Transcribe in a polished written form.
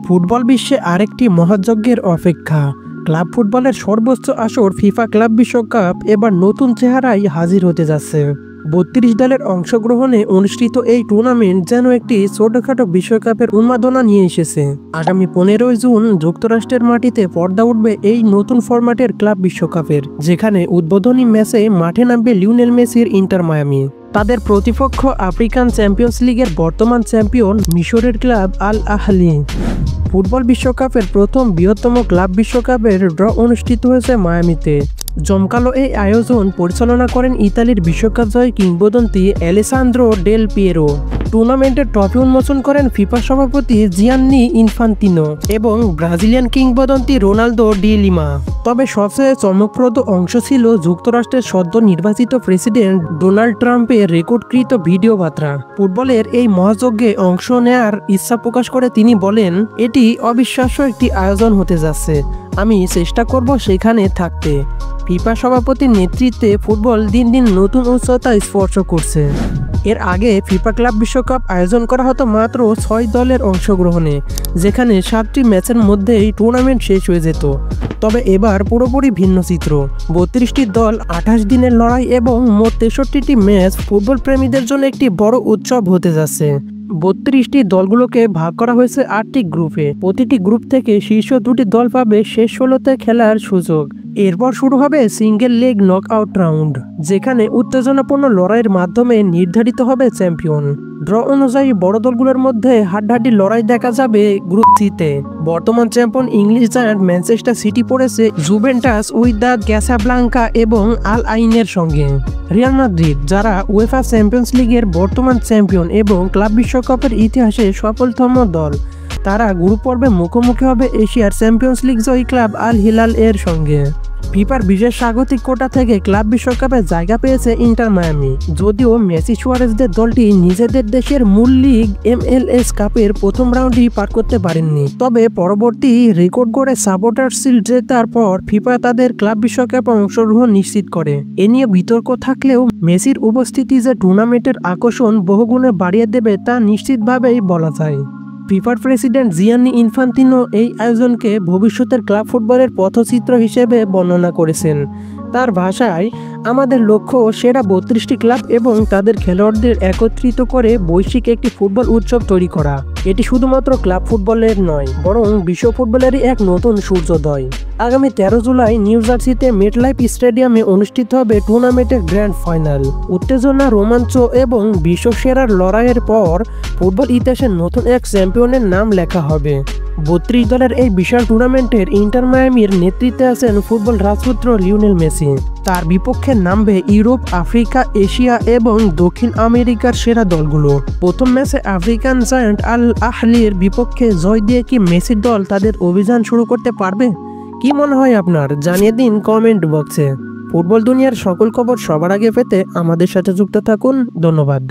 Football বিশ্বে আরেকটি মহাযজ্ঞের অপেক্ষা। ক্লাব ফুটবলের সর্বোচ্চ আসর ফিফা ক্লাব বিশ্বকাপ এবার নতুন চেহারায় হাজির হতে যাচ্ছে। ৩২ দলের অংশগ্রহণে অনুষ্ঠিত এই টুর্নামেন্ট যেন একটি ছোটখাটো বিশ্বকাপের উন্মাদনা নিয়ে এসেছে। আগামী ১৫ জুন যুক্তরাষ্ট্রের মাটিতে পর্দা উঠবে এই নতুন ফরম্যাটের ক্লাব বিশ্বকাপের, যেখানে উদ্বোধনী ম্যাচে মাঠে নামবে লিওনেল মেসির ইন্টার মায়ামি। তাদের প্রতিপক্ষ আফ্রিকান চ্যাম্পিয়ন্স লিগের বর্তমান চ্যাম্পিয়ন মিশরের ক্লাব আল আহলি। ফুটবল বিশ্বকাপের প্রথম বৃহত্তম ক্লাব বিশ্বকাপের ড্র অনুষ্ঠিত হয়েছে মায়ামিতে। জমকালো এই আয়োজন পরিচালনা করেন ইতালির বিশ্বকাপ জয়ী কিংবদন্তি অ্যালেসান্দ্রো ডেল পিয়েরো। টুর্নামেন্টের ট্রফি উন্মোচন করেন ফিফা সভাপতি জিয়ান্নি ইনফান্তিনো এবং ব্রাজিলিয়ান কিংবদন্তি রোনালদো ডি লিমা। তবে সবচেয়ে চমকপ্রদ অংশ ছিল যুক্তরাষ্ট্রের সদ্য নির্বাচিত প্রেসিডেন্ট ডোনাল্ড ট্রাম্পের রেকর্ডকৃত ভিডিও বার্তা। ফুটবলের এই মহাযজ্ঞে অংশ নেয়ার ইচ্ছা প্রকাশ করে তিনি বলেন, এটি অবিশ্বাস্য একটি আয়োজন হতে যাচ্ছে। আমি চেষ্টা করব সেখানে থাকতে। ফিফা সভাপতির নেতৃত্বে ফুটবল দিন দিন নতুন উচ্চতা স্পর্শ করছে। এর আগে ফিফা ক্লাব বিশ্বকাপ আয়োজন করা হতো মাত্র ৬ দলের অংশগ্রহণে, যেখানে ৭টি ম্যাচের মধ্যেই টুর্নামেন্ট শেষ হয়ে যেত। তবে এবার পুরোপুরি ভিন্ন চিত্র। ৩২টি দল, ২৮ দিনের লড়াই এবং মোট ৬৩টি ম্যাচ ফুটবল প্রেমীদের জন্য একটি বড় উৎসব হতে যাচ্ছে। ৩২টি দলগুলোকে ভাগ করা হয়েছে ৮টি গ্রুপে। প্রতিটি গ্রুপ থেকে শীর্ষ ২টি দল পাবে শেষ ১৬তে খেলার সুযোগ। এরপর শুরু হবে সিঙ্গেল লেগ নকআউট রাউন্ড, যেখানে উত্তেজনাপূর্ণ লড়াইয়ের মাধ্যমে নির্ধারিত হবে চ্যাম্পিয়ন। ড্র অনুযায়ী বড় দলগুলোর মধ্যে হাড্ডাহাড্ডি লড়াই দেখা যাবে গ্রুপ সিতে। বর্তমান champion English giant Manchester city পড়েছে জুভেন্টাস, উইদাদ ক্যাসাব্লাঙ্কা এবং আল আইনের সঙ্গে। রিয়াল মাদ্রিদ, যারা উয়েফা চ্যাম্পিয়ন্স লিগের বর্তমান চ্যাম্পিয়ন এবং ক্লাব বিশ্বকাপের ইতিহাসে সফলতম দল, তারা গ্রুপ পর্বে মুখোমুখি হবে এশিয়ার চ্যাম্পিয়ন্স লিগ জয়ী ক্লাব আল হিলাল এর সঙ্গে। ফিফার বিশেষ স্বাগতিক কোটা থেকে ক্লাব বিশ্বকাপে জায়গা পেয়েছে ইন্টার মায়ামি। যদিও মেসি সুয়ারেজদের দলটি নিজেদের দেশের মূল লিগ MLS কাপের প্রথম রাউন্ডই পার করতে পারেননি। তবে পরবর্তী রেকর্ড গড়ে সাপোর্টার শিল্ড জেতার পর ফিফা তাদের ক্লাব বিশ্বকাপে অংশগ্রহণ নিশ্চিত করে। এ নিয়ে বিতর্ক থাকলেও মেসির উপস্থিতি যে টুর্নামেন্টের আকর্ষণ বহুগুণে বাড়িয়ে দেবে তা নিশ্চিতভাবেই বলা যায়। ফিফার প্রেসিডেন্ট জিয়ান্নি ইনফান্তিনো এই আয়োজনকে ভবিষ্যতের ক্লাব ফুটবলের পথচিত্র হিসেবে বর্ণনা করেছেন। তার ভাষায়, আমাদের লক্ষ্য সেরা ৩২টি ক্লাব এবং তাদের খেলোয়াড়দের একত্রিত করে বৈশ্বিক একটি ফুটবল উৎসব তৈরি করা। এটি শুধুমাত্র ক্লাব ফুটবলের নয়, বরং বিশ্ব ফুটবলেরই এক নতুন সূর্যোদয়। আগামী ১৩ জুলাই নিউ জার্সিতে মেটলাইফ স্টেডিয়ামে অনুষ্ঠিত হবে টুর্নামেন্টের গ্র্যান্ড ফাইনাল। উত্তেজনা, রোমাঞ্চ এবং বিশ্বসেরার লড়াইয়ের পর ফুটবল ইতিহাসের নতুন এক চ্যাম্পিয়নের নাম লেখা হবে। ৩২ দলের এই বিশাল টুর্নামেন্টের ইন্টার মায়ামির নেতৃত্বে আছেন ফুটবল রাজপুত্র লিওনেল মেসি। তার বিপক্ষে নামবে ইউরোপ, আফ্রিকা, এশিয়া এবং দক্ষিণ আমেরিকার সেরা দলগুলো। প্রথম ম্যাচে আফ্রিকান জায়ান্ট আল আহলির বিপক্ষে জয় দিয়ে কি মেসির দল তাদের অভিযান শুরু করতে পারবে? কি মনে হয় আপনার? জানিয়ে দিন কমেন্ট বক্সে। ফুটবল দুনিয়ার সকল খবর সবার আগে পেতে আমাদের সাথে যুক্ত থাকুন। ধন্যবাদ।